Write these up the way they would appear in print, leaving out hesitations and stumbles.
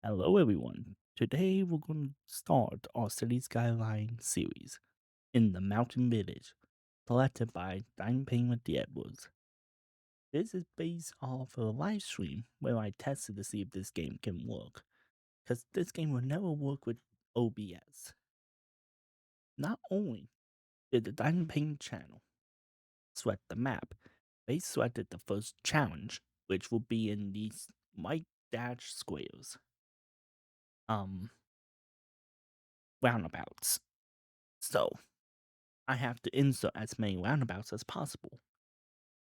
Hello, everyone. Today we're going to start our City Skyline series in the Mountain Village, selected by Time-lapse Edwards. This is based off a live stream where I tested to see if this game can work, because this game will never work with OBS. Not only did the Time channel sweat the map, they sweated the first challenge, which will be in these white dash squares. Roundabouts. So, I have to insert as many roundabouts as possible.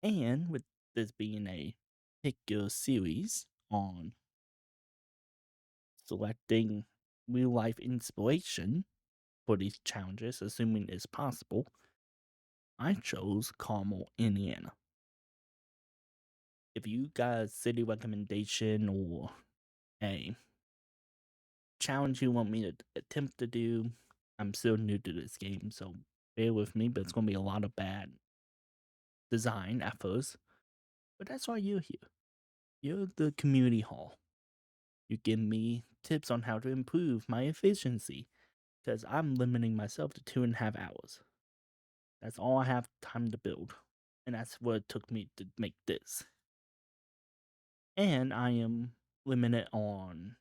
And with this being a particular series on selecting real life inspiration for these challenges, assuming it's possible, I chose Carmel, Indiana. If you got a city recommendation or a challenge you want me to attempt to do, I'm still new to this game, so bear with me, but it's going to be a lot of bad design at first. But that's why you're here. You're the community hall. You give me tips on how to improve my efficiency, because I'm limiting myself to 2.5 hours. That's all I have time to build, and that's what it took me to make this. And I am limited on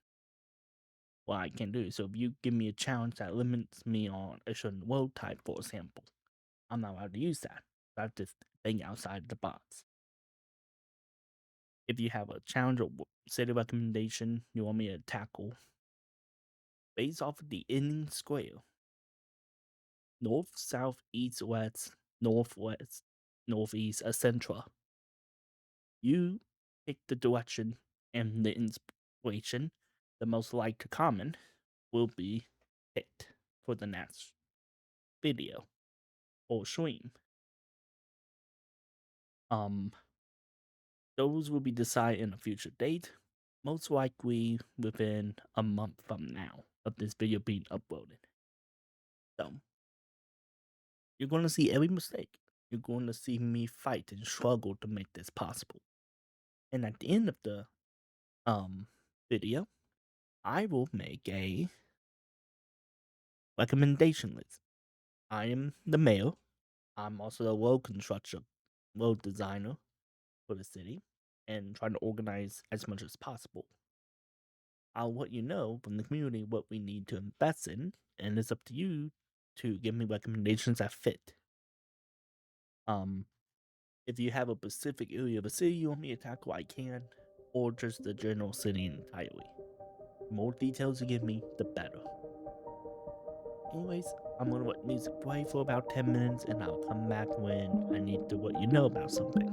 what I can do. So if you give me a challenge that limits me on a certain world type, for example, I'm not allowed to use that. I have to think outside the box. If you have a challenge or city recommendation you want me to tackle, based off of the ending square, north, south, east, west, northwest, northeast, etc. You pick the direction and the inspiration. The most likely common will be picked for the next video or stream. Those will be decided in a future date, most likely within a month from now of this video being uploaded. So, you're going to see every mistake. You're going to see me fight and struggle to make this possible. And at the end of the video, I will make a recommendation list. I am the mayor. I'm also the road designer for the city, and trying to organize as much as possible. I'll let you know from the community what we need to invest in, and it's up to you to give me recommendations that fit. If you have a specific area of a city you want me to tackle, I can, or just the general city entirely. The more details you give me, the better. Anyways, I'm gonna let music play for about 10 minutes and I'll come back when I need to let you know about something.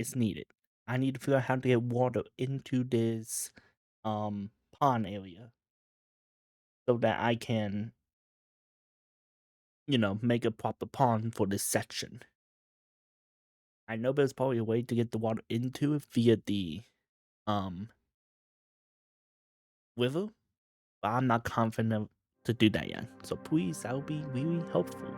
is needed. I need to figure out how to get water into this pond area so that I can, make a proper pond for this section. I know there's probably a way to get the water into it via the um river, but I'm not confident to do that yet. So please, that would be really helpful.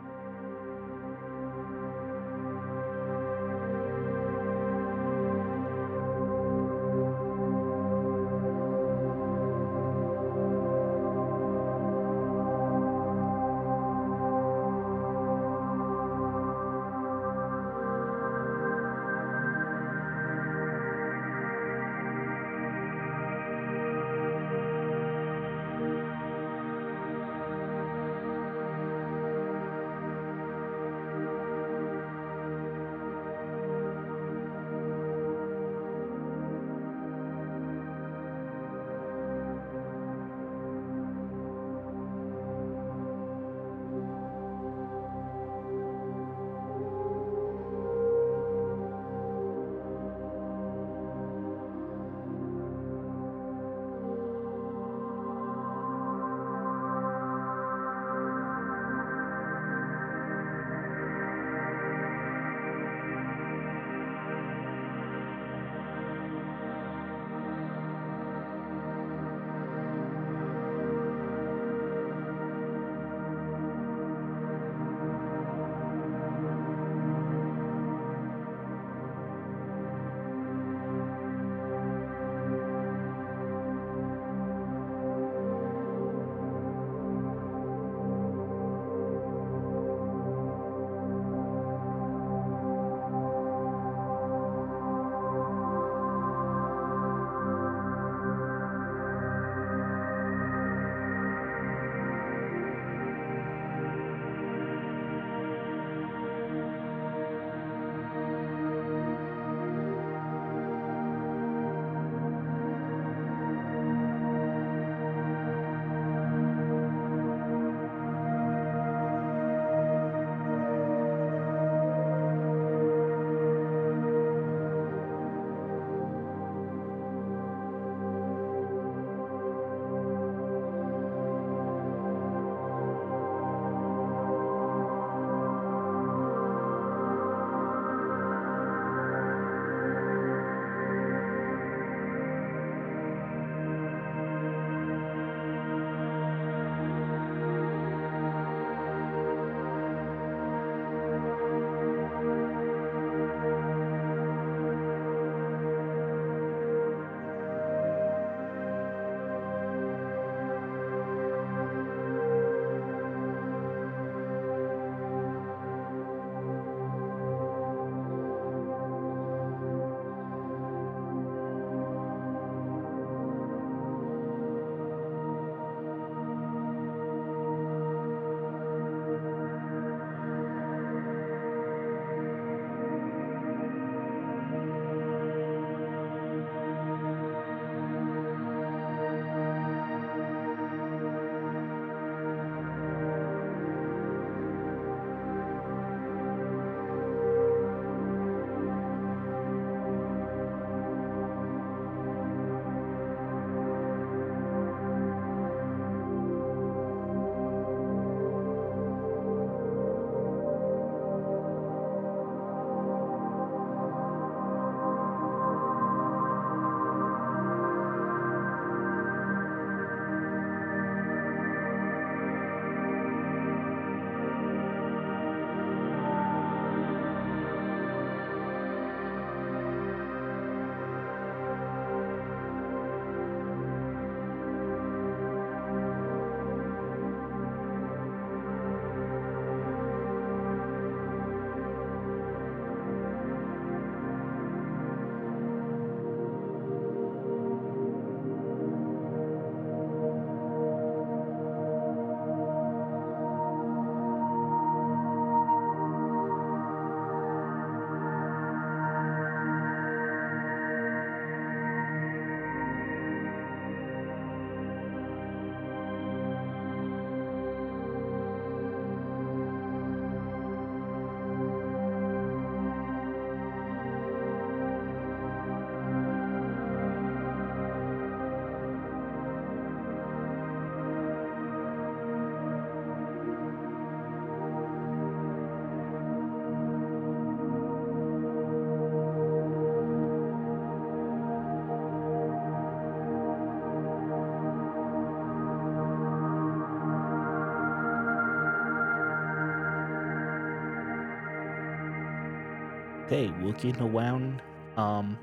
Okay, looking around, um,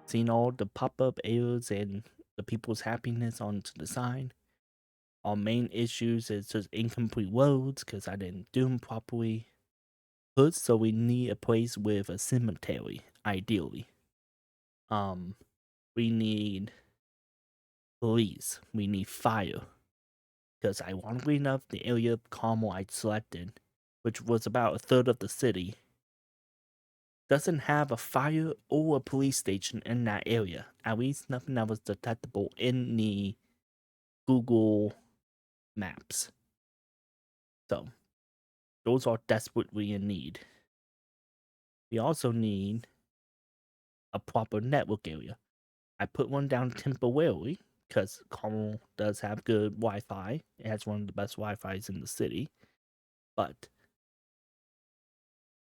seeing all the pop-up areas and the people's happiness onto the sign. Our main issues is just incomplete roads because I didn't do them properly. Hoods, so we need a place with a cemetery, ideally. Um, we need police. We need fire. Because ironically enough, the area of Carmel I selected, which was about a third of the city, doesn't have a fire or a police station in that area. At least nothing that was detectable in the Google Maps. So, those are desperately in need. We also need a proper network area. I put one down temporarily because Carmel does have good Wi-Fi. It has one of the best Wi-Fi's in the city, but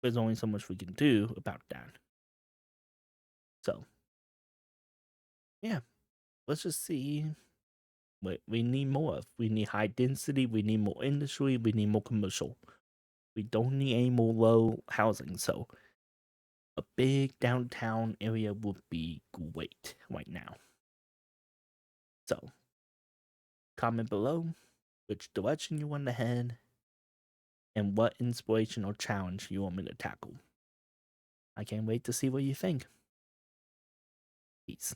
there's only so much we can do about that. So, yeah, let's just see what we need more of. We need high density, we need more industry, we need more commercial. We don't need any more low housing, so a big downtown area would be great right now. So, comment below which direction you want to head and what inspiration or challenge you want me to tackle. I can't wait to see what you think. Peace.